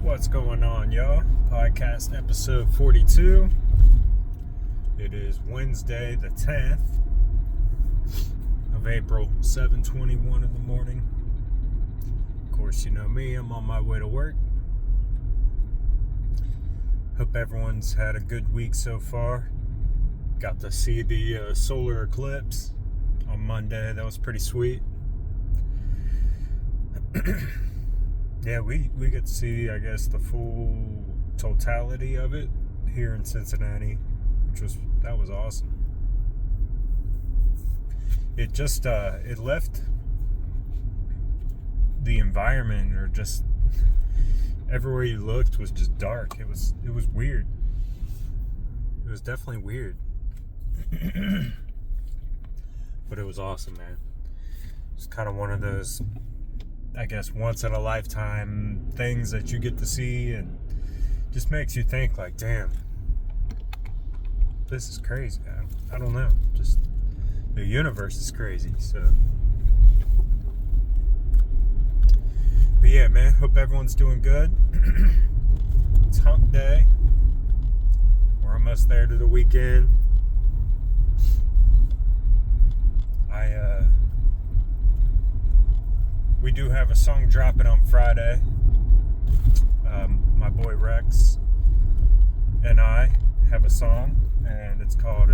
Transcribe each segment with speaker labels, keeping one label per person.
Speaker 1: What's going on, y'all? Podcast episode 42. It is Wednesday the 10th of April, 7:21 in the morning. Of course, you know me, I'm on my way to work. Hope everyone's had a good week so far. Got to see the solar eclipse on Monday. That was pretty sweet. Yeah, we get to see, I guess, the full totality of it here in Cincinnati, that was awesome. It just it left the environment, or just everywhere you looked was just dark. It was weird. It was definitely weird. But it was awesome, man. It's kind of one of those, I guess, once in a lifetime things that you get to see, and just makes you think like, damn, this is crazy. I don't know. Just the universe is crazy. So, but yeah, man, hope everyone's doing good. It's hump day. We're almost there to the weekend. We do have a song dropping on Friday. My boy Rex and I have a song, and it's called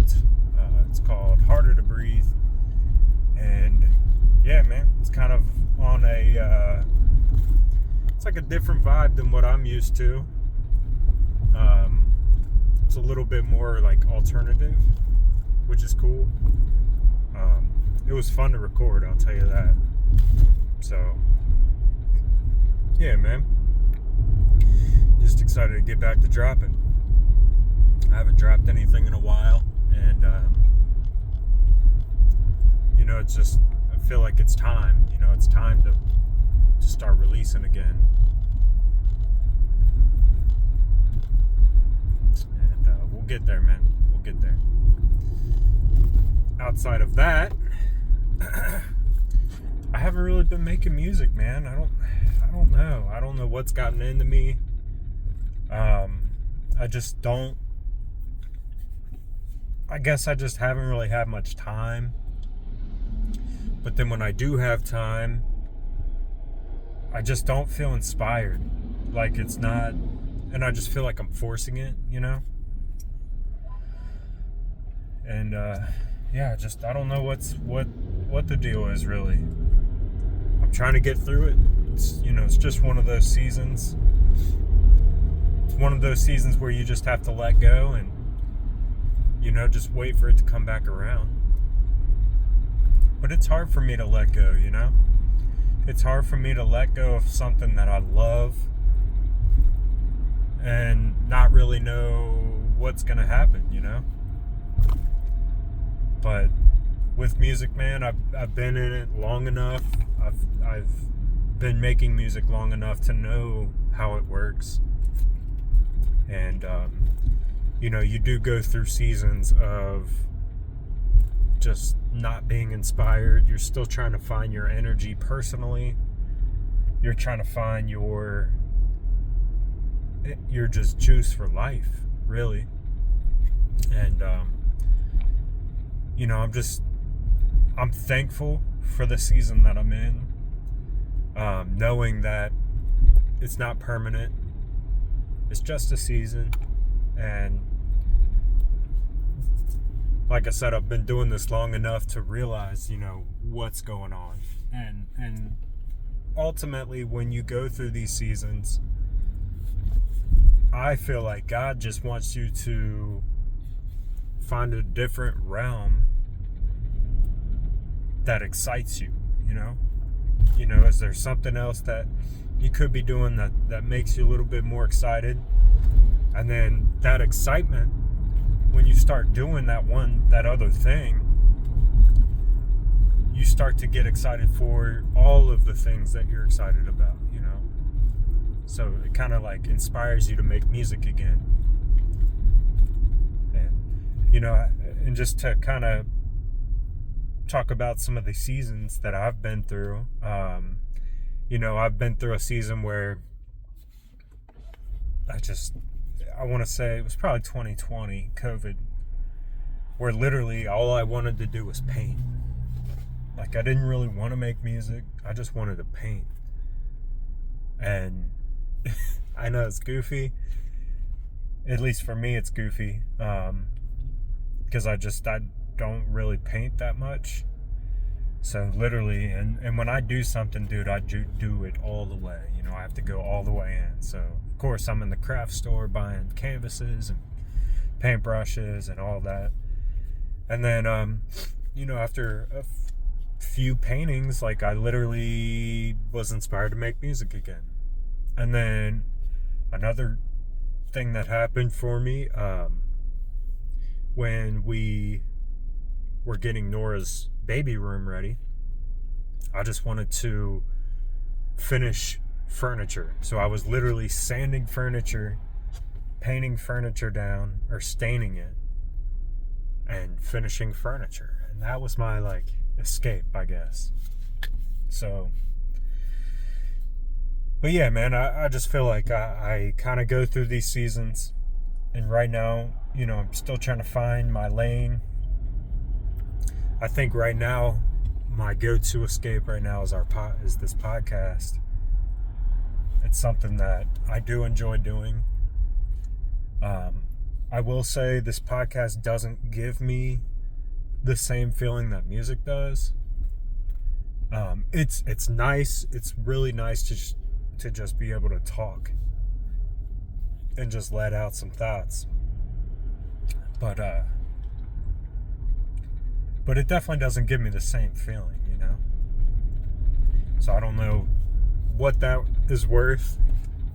Speaker 1: "Harder to Breathe." And yeah, man, it's kind of on it's like a different vibe than what I'm used to. It's a little bit more like alternative, which is cool. It was fun to record, I'll tell you that. So, yeah, man. Just excited to get back to dropping. I haven't dropped anything in a while, and it's just, I feel like it's time. It's time to start releasing again. And we'll get there, man. We'll get there. Outside of that, I haven't really been making music, man. I don't know. I don't know what's gotten into me. I just don't. I guess I just haven't really had much time. But then when I do have time, I just don't feel inspired. Like it's not, and I just feel like I'm forcing it, And yeah, I don't know what the deal is really. I'm trying to get through it. It's just one of those seasons. It's one of those seasons where you just have to let go and, just wait for it to come back around. But it's hard for me to let go, It's hard for me to let go of something that I love and not really know what's going to happen, But with music, man, I've been in it long enough. I've been making music long enough to know how it works. And you do go through seasons of just not being inspired. You're still trying to find your energy personally. You're trying to find your just juice for life, really. And I'm thankful for the season that I'm in, knowing that it's not permanent. It's just a season. And like I said, I've been doing this long enough to realize, what's going on. And ultimately, when you go through these seasons, I feel like God just wants you to find a different realm that excites you, Is there something else that you could be doing that makes you a little bit more excited? And then that excitement, when you start doing that other thing, you start to get excited for all of the things that you're excited about, So it kind of like inspires you to make music again. And, and just to kind of talk about some of the seasons that I've been through. I've been through a season where I want to say it was probably 2020, COVID, where literally all I wanted to do was paint. Like, I didn't really want to make music. I just wanted to paint. And I know it's goofy. At least for me, it's goofy. Because I don't really paint that much. So literally, and when I do something, dude, I do it all the way. You know, I have to go all the way in. So, of course, I'm in the craft store buying canvases and paintbrushes and all that. And then, you know, after a few paintings, like, I literally was inspired to make music again. And then another thing that happened for me, when we were getting Nora's baby room ready, I just wanted to finish furniture. So I was literally sanding furniture, painting furniture down, or staining it, and finishing furniture. And that was my, like, escape, I guess. So, but yeah, man, I just feel like I kind of go through these seasons. And right now, you know, I'm still trying to find my lane. I think right now, my go-to escape right now is is this podcast. It's something that I do enjoy doing. I will say this podcast doesn't give me the same feeling that music does. It's nice. It's really nice to just be able to talk and just let out some thoughts. But it definitely doesn't give me the same feeling, you know? So I don't know what that is worth,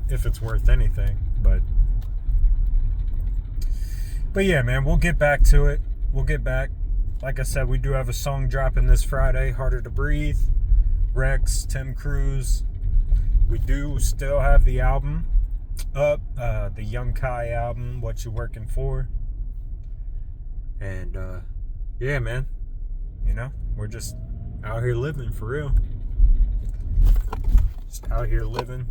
Speaker 1: if it's worth anything, but yeah, man, we'll get back to it. We'll get back. Like I said, we do have a song dropping this Friday, Harder to Breathe, Rex, Tim Cruize. We do still have the album up, the Young Kai album, What You Working For. And, yeah, man, you know, we're just out here living for real. Just out here living.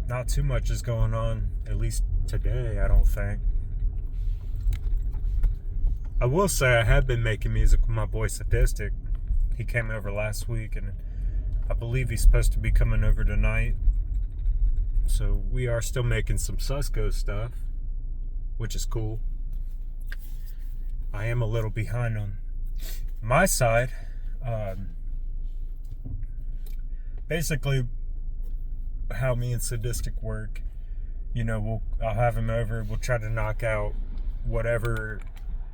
Speaker 1: Not too much is going on, at least today, I don't think. I will say I have been making music with my boy Sadistic. He came over last week, and I believe he's supposed to be coming over tonight. So we are still making some Susco stuff, which is cool. I am a little behind on my side. Basically, how me and Sadistic work, you know, I'll have him over. We'll try to knock out whatever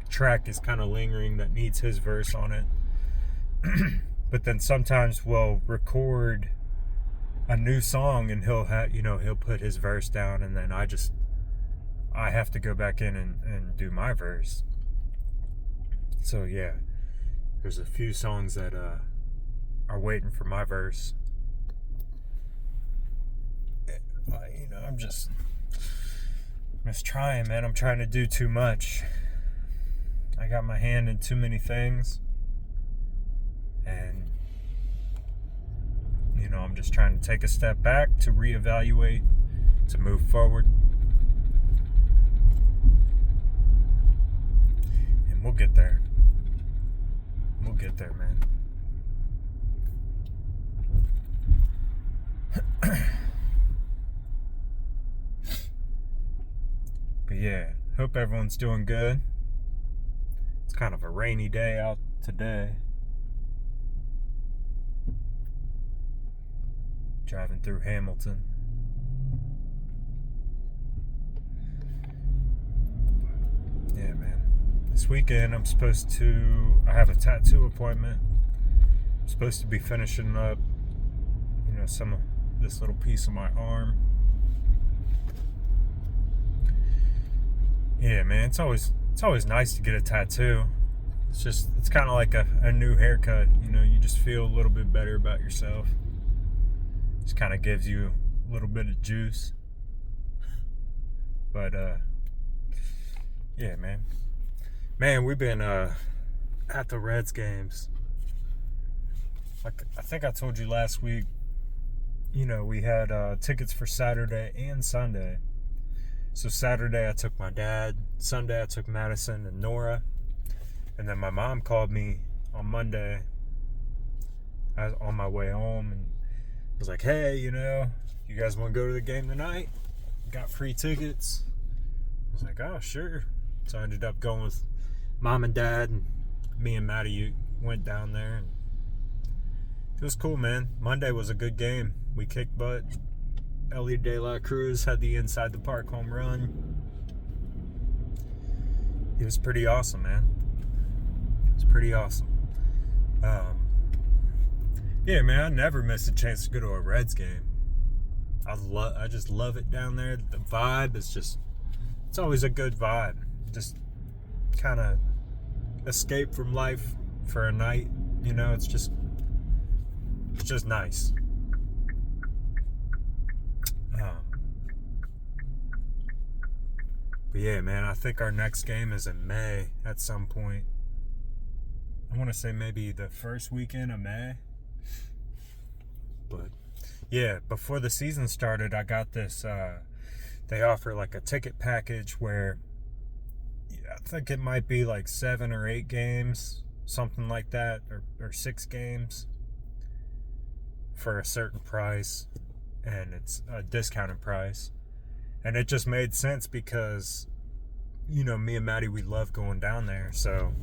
Speaker 1: track is kind of lingering that needs his verse on it. But then sometimes we'll record a new song and he'll put his verse down, and then I have to go back in and do my verse. So yeah, there's a few songs that are waiting for my verse. You know, I'm just trying, man. I'm trying to do too much. I got my hand in too many things, and you know, I'm just trying to take a step back to reevaluate, to move forward, and we'll get there. We'll get there, man. But yeah, hope everyone's doing good. It's kind of a rainy day out today. Driving through Hamilton. Yeah, man. This weekend I have a tattoo appointment. I'm supposed to be finishing up, you know, some of this little piece of my arm. Yeah, man, it's always nice to get a tattoo. It's kind of like a new haircut, you know, you just feel a little bit better about yourself. Just kind of gives you a little bit of juice. But, yeah, man. Man, we've been at the Reds games. Like, I think I told you last week, we had tickets for Saturday and Sunday. So Saturday I took my dad, Sunday I took Madison and Nora, and then my mom called me on Monday on my way home and was like, hey, you guys want to go to the game tonight? Got free tickets. I was like, oh, sure. So I ended up going with mom and dad, and me and Maddie went down there, and it was cool, man. Monday was a good game. We kicked butt. Ellie De La Cruz had the inside the park home run. It was pretty awesome, man. It was pretty awesome. Yeah, man, I never miss a chance to go to a Reds game. I just love it down there. The vibe is it's always a good vibe. Just kind of escape from life for a night. It's just nice. But yeah, man, I think our next game is in May at some point. I want to say maybe the first weekend of May. But yeah, before the season started, I got this, they offer like a ticket package where I think it might be like 7 or 8 games, something like that, or 6 games for a certain price, and it's a discounted price. And it just made sense because, me and Maddie, we love going down there, so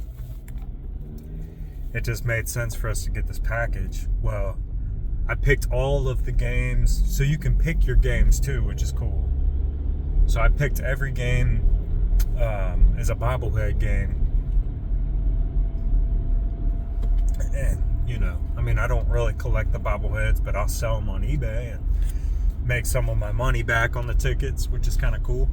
Speaker 1: it just made sense for us to get this package. Well, I picked all of the games, so you can pick your games too, which is cool. So I picked every game as a bobblehead game. And, I don't really collect the bobbleheads, but I'll sell them on eBay and make some of my money back on the tickets, which is kind of cool.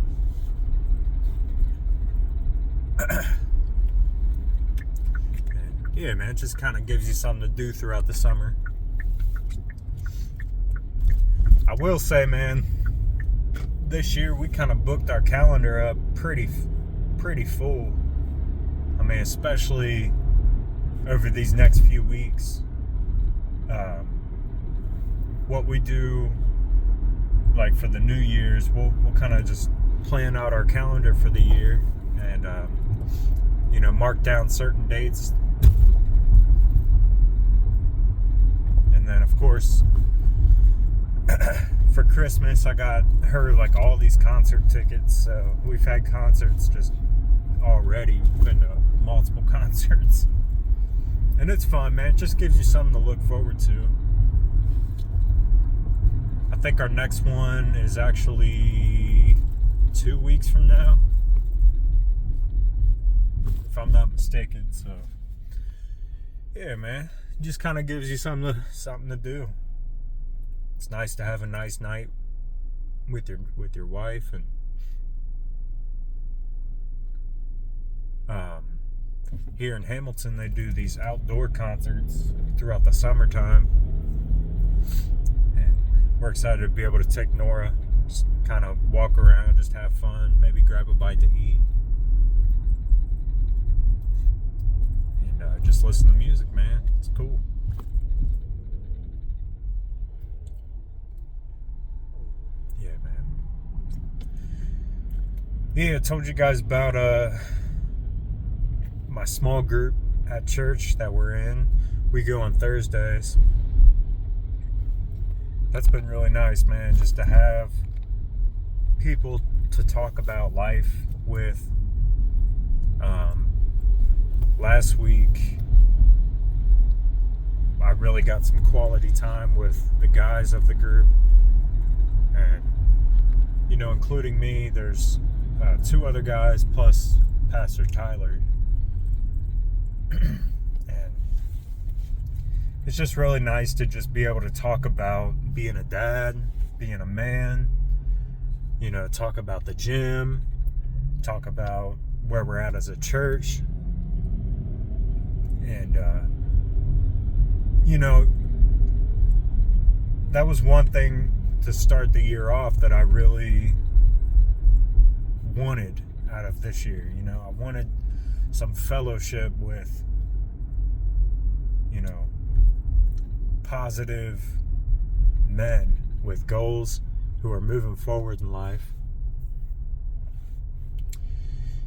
Speaker 1: Yeah, man, it just kind of gives you something to do throughout the summer. I will say, man, this year we kind of booked our calendar up pretty full. Especially over these next few weeks. What we do, like for the New Year's, we'll kind of just plan out our calendar for the year and mark down certain dates. And then, of course, for Christmas, I got her like all these concert tickets. So we've had concerts just already. We've been to multiple concerts. And it's fun, man. It just gives you something to look forward to. I think our next one is actually 2 weeks from now, if I'm not mistaken. So, yeah, man. It just kind of gives you something to do. It's nice to have a nice night with your wife, and here in Hamilton they do these outdoor concerts throughout the summertime, and we're excited to be able to take Nora, just kind of walk around, just have fun, maybe grab a bite to eat, and just listen to music, man. It's cool. Yeah, man. Yeah, I told you guys about my small group at church that we're in. We go on Thursdays. That's been really nice, man, just to have people to talk about life with. Last week I really got some quality time with the guys of the group, and including me, there's 2 other guys plus Pastor Tyler. And it's just really nice to just be able to talk about being a dad, being a man, talk about the gym, talk about where we're at as a church. And that was one thing to start the year off that I really wanted out of this year. I wanted some fellowship with, positive men with goals, who are moving forward in life.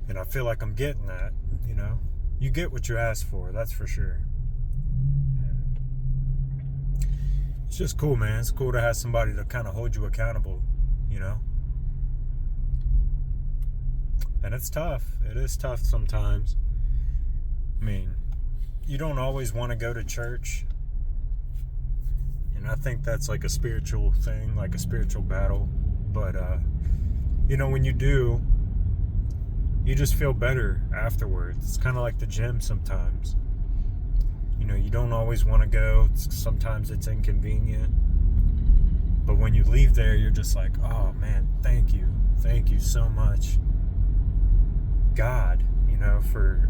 Speaker 1: And I feel like I'm getting that, you know. You get what you ask for, that's for sure. It's just cool, man. It's cool to have somebody to kind of hold you accountable, you know. And it's tough. It is tough sometimes. I mean, you don't always want to go to church. And I think that's like a spiritual thing, like a spiritual battle. But, you know, when you do, you just feel better afterwards. It's kind of like the gym sometimes. You know, you don't always want to go. Sometimes it's inconvenient. But when you leave there, you're just like, oh, man, thank you. Thank you so much, God, you know, for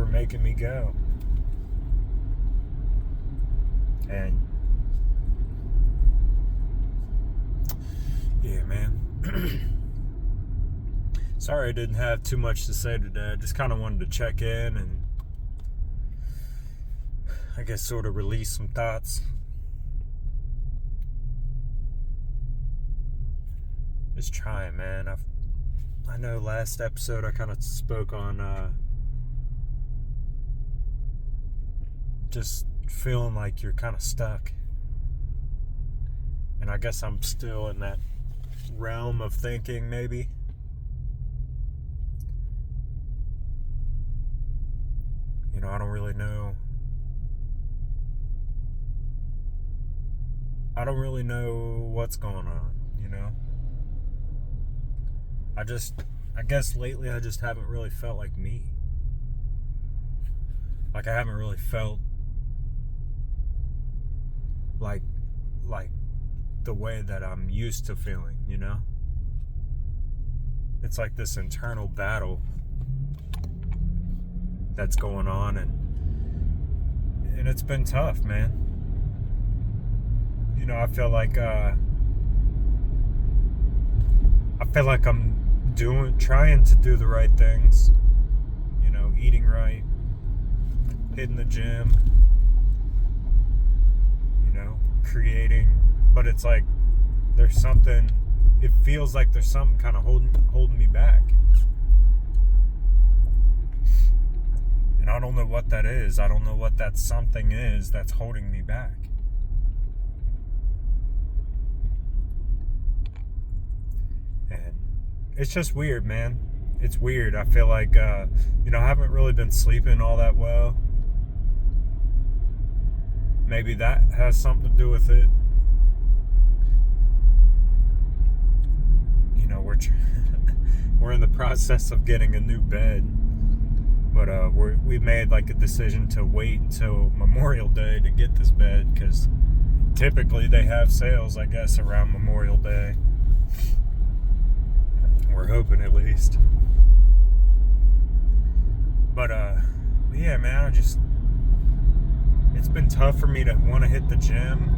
Speaker 1: making me go. And yeah, man. Sorry I didn't have too much to say today. I just kind of wanted to check in and I guess sort of release some thoughts. Just trying, man. I know last episode I kind of spoke on just feeling like you're kind of stuck. And I guess I'm still in that realm of thinking, maybe. You know, I don't really know. I don't really know what's going on, you know? I guess lately I just haven't really felt like me. Like I haven't really felt like the way that I'm used to feeling, you know? It's like this internal battle that's going on and it's been tough, man. You know, I feel like I'm trying to do the right things. You know, eating right, hitting the gym, you know, creating. But it's like it feels like there's something kind of holding me back. And I don't know what that is. I don't know what that something is that's holding me back. And it's just weird, man. It's weird. I feel like, you know, I haven't really been sleeping all that well. Maybe that has something to do with it. You know, we're in the process of getting a new bed. But we made like a decision to wait until Memorial Day to get this bed, because typically they have sales, I guess, around Memorial Day. We're hoping, at least. But yeah, man, it's been tough for me to want to hit the gym,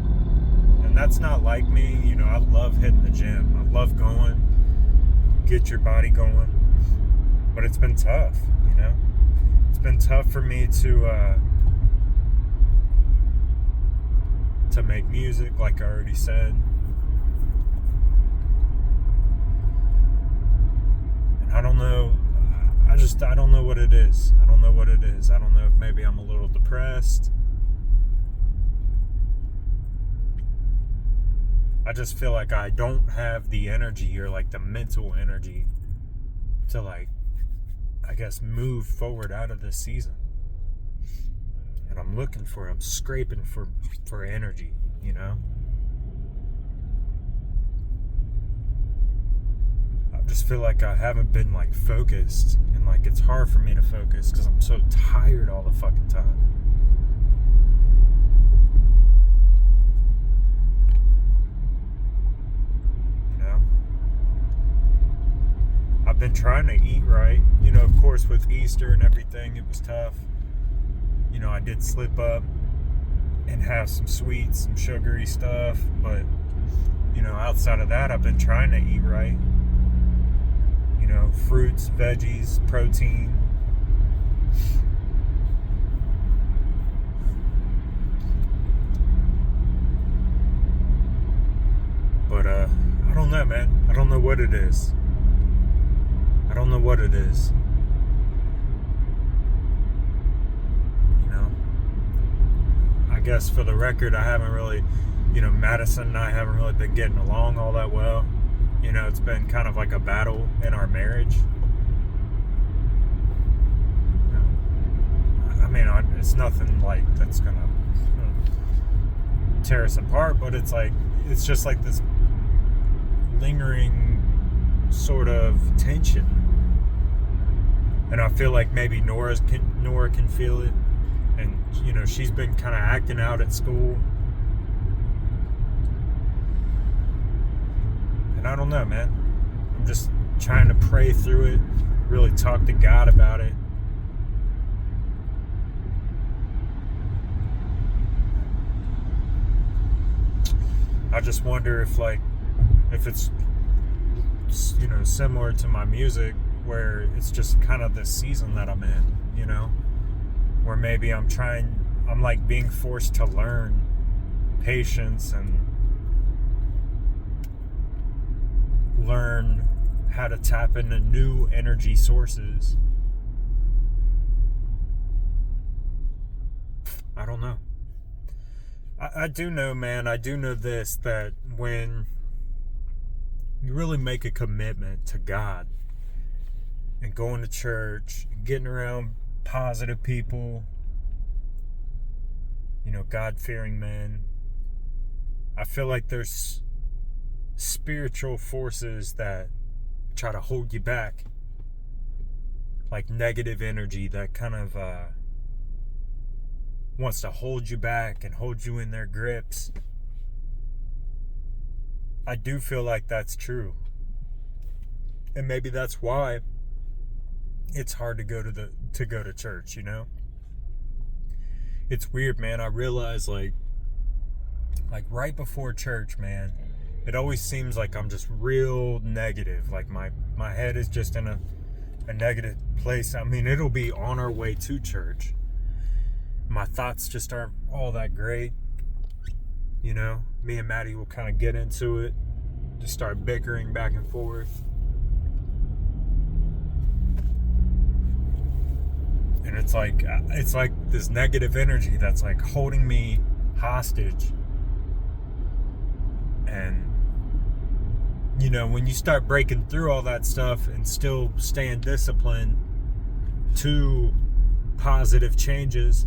Speaker 1: and that's not like me. You know, I love hitting the gym. I love going, get your body going. But it's been tough, you know. It's been tough for me to make music, like I already said. And I don't know. I don't know what it is. I don't know what it is. I don't know if maybe I'm a little depressed. I just feel like I don't have the energy, or like the mental energy to, like, I guess, move forward out of this season. And I'm scraping for energy, you know? I just feel like I haven't been, like, focused, and, like, it's hard for me to focus because I'm so tired all the fucking time. You know? I've been trying to eat right. You know, of course, with Easter and everything, it was tough. You know, I did slip up and have some sweets, some sugary stuff. But, you know, outside of that, I've been trying to eat right. You know, fruits, veggies, protein. man. I don't know what it is. I don't know what it is. You know, I guess for the record, I haven't really, Madison and I haven't really been getting along all that well. It's been kind of like a battle in our marriage. I mean, it's nothing like that's gonna tear us apart, but it's just like this lingering sort of tension, and I feel like maybe Nora can feel it, and she's been kind of acting out at school, and I don't know, man. I'm just trying to pray through it, really talk to God about it. I just wonder if it's similar to my music, where it's just kind of this season that I'm in, where maybe I'm like being forced to learn patience and learn how to tap into new energy sources. I don't know. I do know, man, I do know this, that when you really make a commitment to God and going to church, getting around positive people, God-fearing men, I feel like there's spiritual forces that try to hold you back, like negative energy that kind of wants to hold you back and hold you in their grips. I do feel like that's true. And maybe that's why it's hard to go to church, It's weird, man. I realize like right before church, man, it always seems like I'm just real negative. Like my head is just in a negative place. I mean, it'll be on our way to church. My thoughts just aren't all that great. Me and Maddie will kind of get into it, just start bickering back and forth. And it's like this negative energy that's like holding me hostage. And when you start breaking through all that stuff and still staying disciplined to positive changes,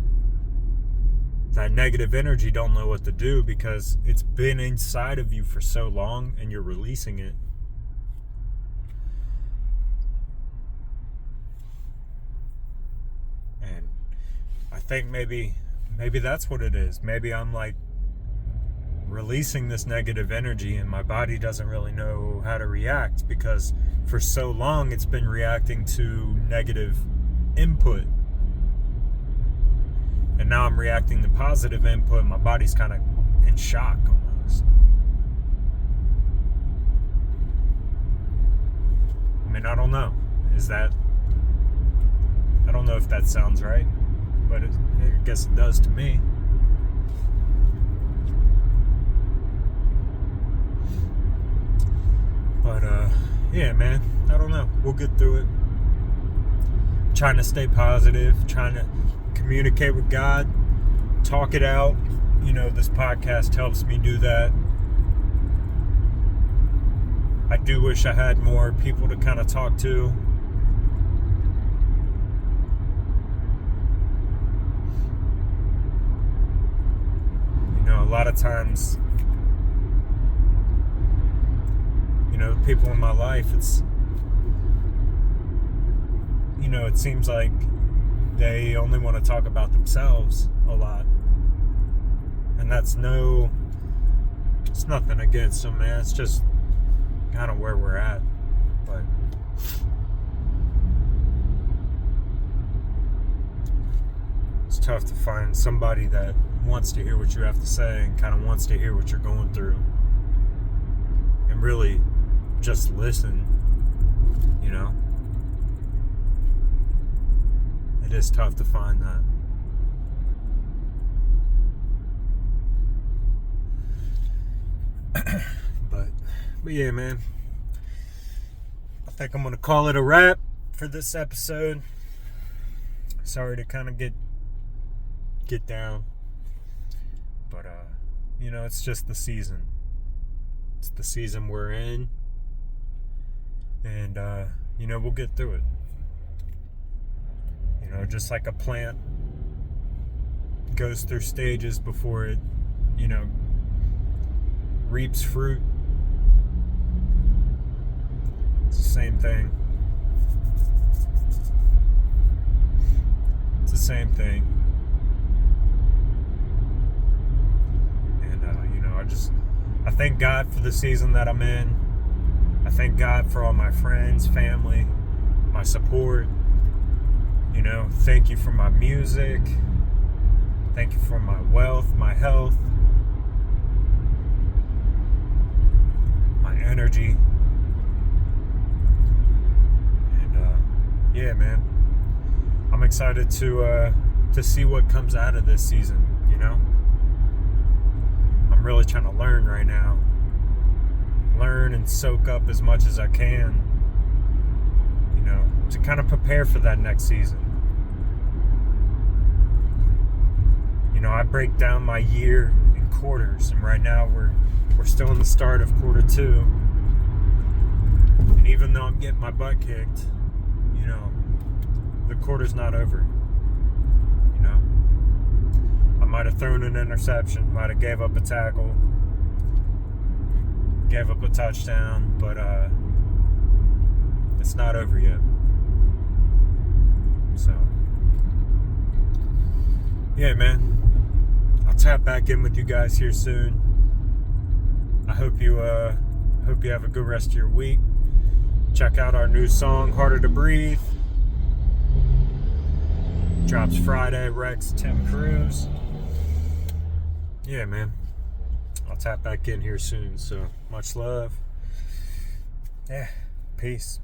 Speaker 1: that negative energy don't know what to do because it's been inside of you for so long and you're releasing it. And I think maybe that's what it is. Maybe I'm like releasing this negative energy and my body doesn't really know how to react because for so long it's been reacting to negative input. And now I'm reacting to positive input. My body's kind of in shock almost. I mean, I don't know. I don't know if that sounds right, but I guess it does to me. But, yeah, man, I don't know. We'll get through it. Trying to stay positive, trying to communicate with God, talk it out. This podcast helps me do that. I do wish I had more people to kind of talk to. A lot of times, people in my life, it's, it seems like they only want to talk about themselves a lot. And it's nothing against them, man. It's just kind of where we're at. But it's tough to find somebody that wants to hear what you have to say and kind of wants to hear what you're going through. And really just listen, It is tough to find that. But But yeah, man, I think I'm gonna call it a wrap for this episode. Sorry to kind of get down, but it's just the season. It's the season we're in, and we'll get through it. Just like a plant goes through stages before it, reaps fruit. It's the same thing. It's the same thing. And, I thank God for the season that I'm in. I thank God for all my friends, family, my support. Thank you for my music. Thank you for my wealth, my health, my energy. And yeah, man, I'm excited to see what comes out of this season. I'm really trying to learn right now. Learn and soak up as much as I can, to kind of prepare for that next season. I break down my year in quarters, and right now we're still in the start of quarter 2. And even though I'm getting my butt kicked, the quarter's not over. I might have thrown an interception, might have gave up a tackle, gave up a touchdown, but it's not over yet. So, yeah, man, I'll tap back in with you guys here soon. I hope you have a good rest of your week. Check out our new song, Harder to Breathe. Drops Friday. Rex, Tim, Cruize. Yeah, man, I'll tap back in here soon. So much love. Yeah, peace.